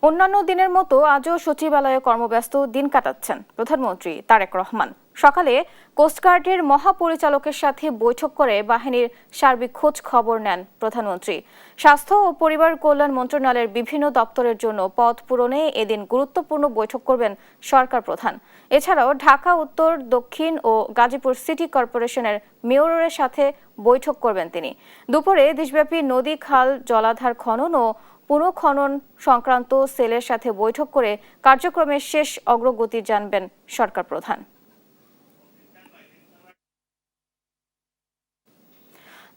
অন্যান্য দিনের মতো আজও সচিবালয়ে কর্মব্যস্ত দিন কাটাচ্ছেন প্রধানমন্ত্রী তারেক রহমান। সকালে কোস্টগার্ডের মহাপরিচালকের সাথে বৈঠক করে বাহিনীর সার্বিক খোঁজ খবর নেন প্রধানমন্ত্রী। স্বাস্থ্য ও পরিবার কল্যাণ মন্ত্রণালয়ের বিভিন্ন দপ্তরের জন্য পদ পূরণে এদিন গুরুত্বপূর্ণ বৈঠক করবেন সরকার প্রধান। এছাড়াও ঢাকা উত্তর, দক্ষিণ ও গাজীপুর সিটি কর্পোরেশনের মেয়রের সাথে বৈঠক করবেন তিনি। দুপুরে দেশব্যাপী নদী, খাল, জলাধার খনন ও পুনঃখনন সংক্রান্ত সেলের সাথে বৈঠক করে কার্যক্রমের শেষ অগ্রগতি জানবেন সরকার প্রধান।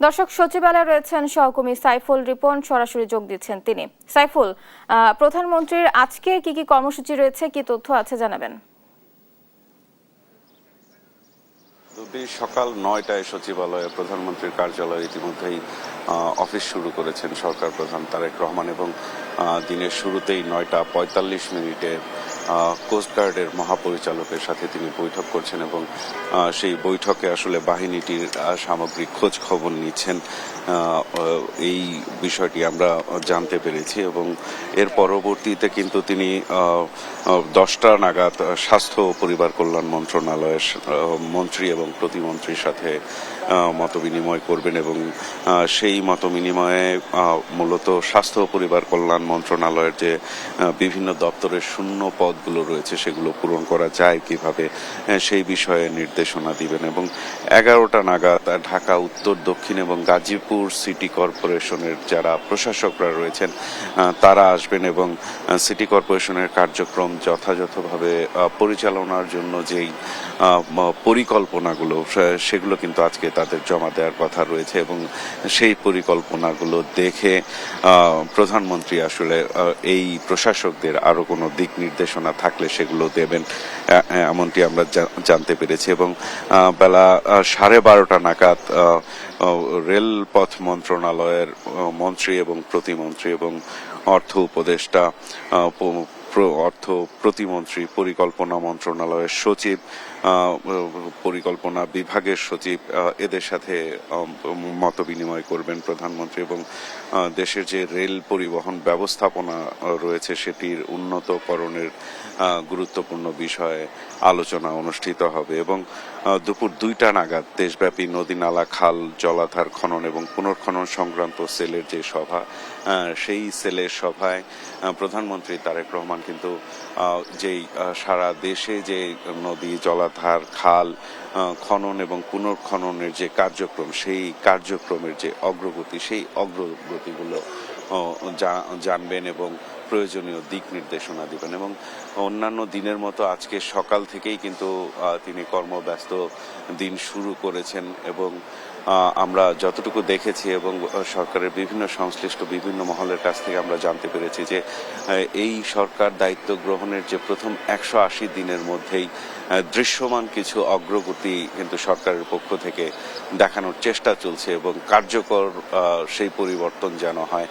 দর্শক, সচিবালয়ে রয়েছেন সহকর্মী সাইফুল রিপন, সরাসরি যোগ দিচ্ছেন তিনি। সাইফুল, প্রধানমন্ত্রীর আজকে কি কি কর্মসূচি রয়েছে, কি তথ্য আছে জানাবেন? সকাল ৯টায় সচিবালয়ে প্রধানমন্ত্রীর কার্যালয়ে ইতিমধ্যেই অফিস শুরু করেছেন সরকার প্রধান তারেক রহমান এবং দিনের শুরুতেই ৯টা ৪৫ কোস্টগার্ডের মহাপরিচালকের সাথে তিনি বৈঠক করছেন এবং সেই বৈঠকে আসলে বাহিনীটির সামগ্রিক খোঁজ খবর নিচ্ছেন। এই বিষয়টি আমরা জানতে পেরেছি এবং এর পরবর্তীতে কিন্তু তিনি 10টা নাগাদ স্বাস্থ্য ও পরিবার কল্যাণ মন্ত্রণালয়ের মন্ত্রী এবং প্রতিমন্ত্রীর সাথে মতবিনিময় করবেন এবং সেই মতবিনিময়ে মূলত স্বাস্থ্য ও পরিবার কল্যাণ মন্ত্রণালয়ের যে বিভিন্ন দপ্তরের শূন্য পদগুলো রয়েছে সেগুলো পূরণ করা যায় কিভাবে সেই বিষয়ে নির্দেশনা দিবেন এবং 11টা নাগাদ ঢাকা উত্তর, দক্ষিণ এবং গাজীপুর সিটি কর্পোরেশনের যারা প্রশাসকরা রয়েছেন তারা আসবেন এবং সিটি কর্পোরেশনের কার্যক্রম যথাযথভাবে পরিচালনার জন্য যেই পরিকল্পনাগুলো সেগুলো কিন্তু আজকে তাদের জমা দেওয়ার কথা রয়েছে এবং সেই পরিকল্পনাগুলো দেখে প্রধানমন্ত্রী আসলে এই প্রশাসকদের আরো কোনো দিক নির্দেশনা থাকলে সেগুলো দেবেন এমনটি আমরা জানতে পেরেছি এবং বেলা 12:30 নাগাদ রেলপথ মন্ত্রণালয়ের মন্ত্রী এবং প্রতিমন্ত্রী এবং অর্থ উপদেষ্টা, অর্থ প্রতিমন্ত্রী, পরিকল্পনা মন্ত্রণালয়ের সচিব, পরিকল্পনা বিভাগের সচিব এদের সাথে মতবিনিময় করবেন প্রধানমন্ত্রী এবং দেশের যে রেল পরিবহন ব্যবস্থাপনা রয়েছে সেটির উন্নতকরণের গুরুত্বপূর্ণ বিষয়ে আলোচনা অনুষ্ঠিত হবে এবং দুপুর 2টা নাগাদ দেশব্যাপী নদী, নালা, খাল, জলাধার খনন এবং পুনর্খনন সংক্রান্ত সেলের যে সভা সেই সেলের সভায় প্রধানমন্ত্রী তারেক রহমান কিন্তু যেই সারা দেশে যে নদী, জলাধার, খাল খনন এবং পুনর্খননের যে কার্যক্রম সেই কার্যক্রমের যে অগ্রগতি সেই অগ্রগতিগুলো জানবেন এবং প্রয়োজনীয় দিক নির্দেশনা দিবেন এবং অন্যান্য দিনের মতো আজকে সকাল থেকেই কিন্তু তিনি কর্মব্যস্ত দিন শুরু করেছেন এবং আমরা যতটুকু দেখেছি এবং সরকারের বিভিন্ন সংশ্লিষ্ট বিভিন্ন মহলের কাছ থেকে আমরা জানতে পেরেছি যে এই সরকার দায়িত্ব গ্রহণের যে প্রথম 180 দিনের মধ্যেই দৃশ্যমান কিছু অগ্রগতি কিন্তু সরকারের পক্ষ থেকে দেখানোর চেষ্টা চলছে এবং কার্যকর সেই পরিবর্তন যেন হয়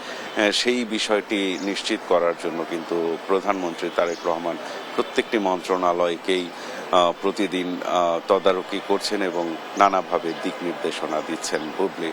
সেই বিষয়টি নিশ্চিত করার জন্য কিন্তু প্রধানমন্ত্রী তারেক রহমান প্রত্যেকটি মন্ত্রণালয়কেই প্রতিদিন তদারকি করছেন এবং নানাভাবে দিক নির্দেশনা দিচ্ছেন। বুবলি।